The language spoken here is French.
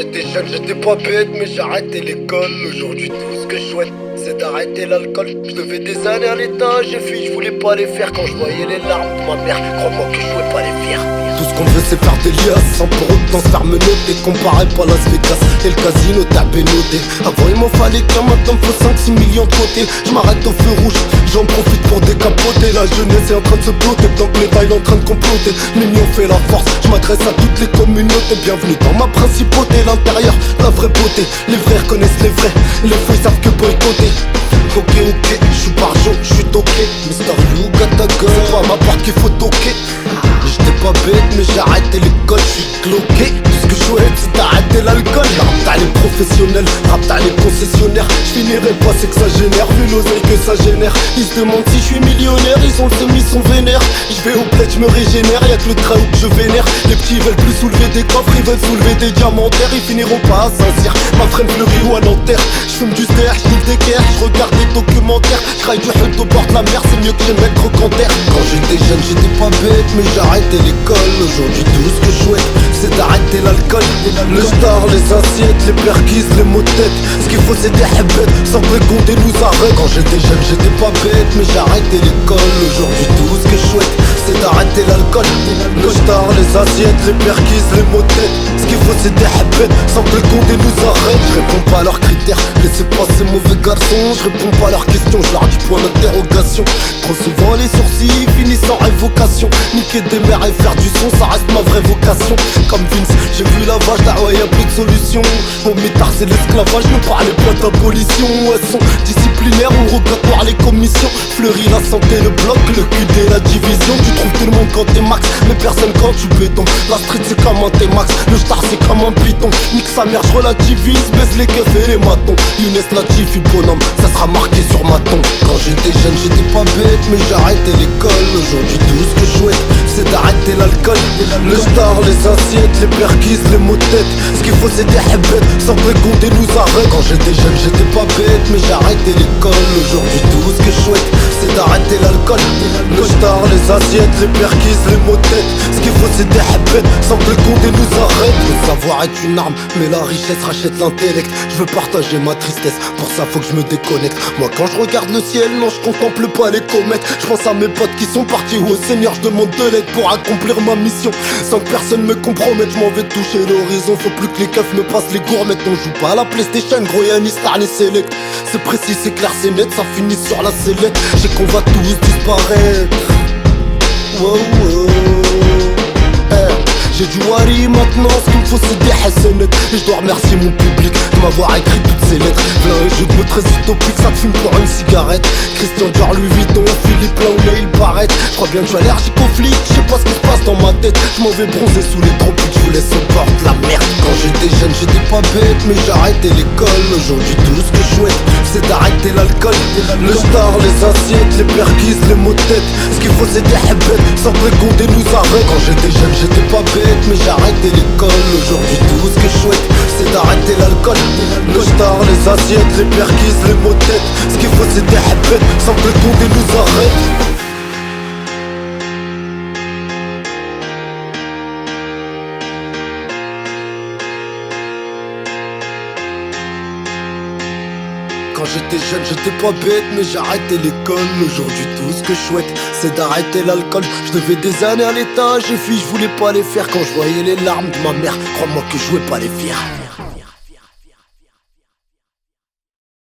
j'étais jeune, j'étais pas bête, mais j'ai arrêté l'école. Aujourd'hui, tout ce que je souhaite, c'est d'arrêter l'alcool. Je devais des années à l'état, j'ai fui, je voulais pas les faire. Quand je voyais les larmes de ma mère, crois-moi que je pouvais pas les faire. Tout ce qu'on veut, c'est faire des liasses, sans pour autant se faire menotter. Comparé pas Las Vegas et le casino, t'as bénoté. Avant, il m'en fallait qu'un, maintenant faut 5-6 millions de côté. Je m'arrête au feu rouge, j'en profite pour décapoter. La jeunesse est en train de se blotter, tant que l'État est en train de comploter. L'union fait la force, je m'adresse à toutes les communautés. Bienvenue dans ma principauté, l'intérieur, la vraie beauté. Les vrais reconnaissent les vrais, les faux ils savent que boycotter. Ok, je suis par jour, je suis toqué. Mister You got a gun, c'est pas ma part qu'il faut toquer. J'étais pas bête, mais j'ai arrêté l'école, je suis cloqué. Tout ce que je souhaite, c'est d'arrêter l'alcool. Rap t'as les professionnels, rap t'as les concessionnaires. Je finirai pas, c'est que ça génère, vu l'oseille que ça génère. Ils se demandent si je suis millionnaire, ils ont le semis, sont vénères. Je vais au bled, je me régénère, y'a que le train où que je vénère. Les petits veulent plus soulever des coffres, ils veulent soulever des diamantaires. Ils finiront pas à Saint-Cyr, ma frêne fleurie ou à Nanterre. Je fume du ster, je des guerres, je regarde des documentaires. Je craille du hut au bord de la mer, c'est mieux que j'ai mettre au canter. Quand j'étais jeune, j'étais pas bête, mais j'ai arrêté l'école. Aujourd'hui, tout ce que je souhaite, c'est d'arrêter l'alcool. Le star, les assiettes, les perquises, les mots de tête. Ce qu'il faut, c'est des hebbettes, sans que Condé nous arrête. Quand j'étais jeune, j'étais pas bête, mais j'ai arrêté l'école. Aujourd'hui, tout ce que je souhaite, c'est d'arrêter l'alcool. Le star, les assiettes, les perquises, les mots de tête. Ce qu'il faut, c'est des hebbettes, sans que Condé nous arrête. Je réponds pas à leurs critères, laissez passer mauvais garçons. Je réponds pas à leurs questions, je leur dis point d'interrogation. Trop souvent les sourcils finissent en révocation. Niquer des mères et faire du son, ça reste ma vraie vocation. Comme Vince, j'ai vu la vache, là ouais y'a plus de solution. Au mitard c'est l'esclavage, ne parlez pas d'abolition. Elles sont disciplinaires ou rogatoires les commissions. Fleury la santé, le bloc, le QD, la division. Tu trouves tout le monde quand t'es max, mais personne quand tu béton. La street c'est comme un T-Max, le star c'est comme un python. Nique sa mère, je relativise, baisse les keufs et les matons. Younes Latifi bonhomme, ça sera marqué sur ma tombe. Quand j'étais jeune j'étais pas bête, mais j'ai arrêté l'école. Aujourd'hui tout ce que je souhaite, c'est d'arrêter l'alcool. Le star, les assiettes, les perquises, les mots de tête. Ce qu'il faut c'est des hebbettes, sans que Condé nous arrête. Quand j'étais jeune j'étais pas bête, mais j'ai arrêté l'école. Aujourd'hui tout ce que je souhaite, c'est d'arrêter l'alcool. Le star, les assiettes, les perquises, les mots de tête. Ce qu'il faut c'est des hebbettes, sans que Condé nous arrête. Le savoir est une arme, mais la richesse rachète l'intellect. Je veux partager ma tristesse, pour ça faut que je me déconnecte. Moi quand je regarde le ciel, non je contemple pas les comètes. Je pense à mes potes qui sont partis, au Seigneur je demande de l'aide pour accomplir ma mission. Sans que personne me compromette, je m'en vais toucher l'horizon. Faut plus que les keufs me passent les gourmettes. On joue pas à la PlayStation, gros y'a ni star ni select. C'est précis, c'est clair, c'est net, ça finit sur la sellette. J'ai qu'on va tous disparaître. Wow, wow. J'ai du wari maintenant, ce qu'il me faut c'est des hassanettes. Et je dois remercier mon public de m'avoir écrit toutes ces lettres. Plein et je me très utopique, ça te fume pour une cigarette. Christian Dior, Louis Vuitton, Philippe Launay, il paraît. Je crois bien que je suis allergique aux flics, je sais pas ce qui se passe dans ma tête. Je m'en vais bronzer sous les tropiques, je vous laisse au bord de la merde. Quand j'étais jeune j'étais pas bête, mais j'ai arrêté l'école. Aujourd'hui tout ce que je souhaite, c'est d'arrêter l'alcool. Le star, les assiettes, les perquises, les mots de tête. Ce qu'il faut c'est des hebbettes, sans que Condé nous arrête. Quand j'étais jeune j'étais pas bête, mais j'ai arrêté l'école. Aujourd'hui tout ce que je souhaite, c'est d'arrêter l'alcool. Le star, les assiettes, les perquises, les mots de tête. Ce qu'il faut c'est des hebbettes, sans que Condé nous arrête. Quand j'étais jeune j'étais pas bête, mais j'ai arrêté l'école. Aujourd'hui tout ce que je souhaite, c'est d'arrêter l'alcool. Je devais des années à l'état, j'ai fui, je voulais pas les faire. Quand je voyais les larmes de ma mère, crois-moi que je pouvais pas les faire.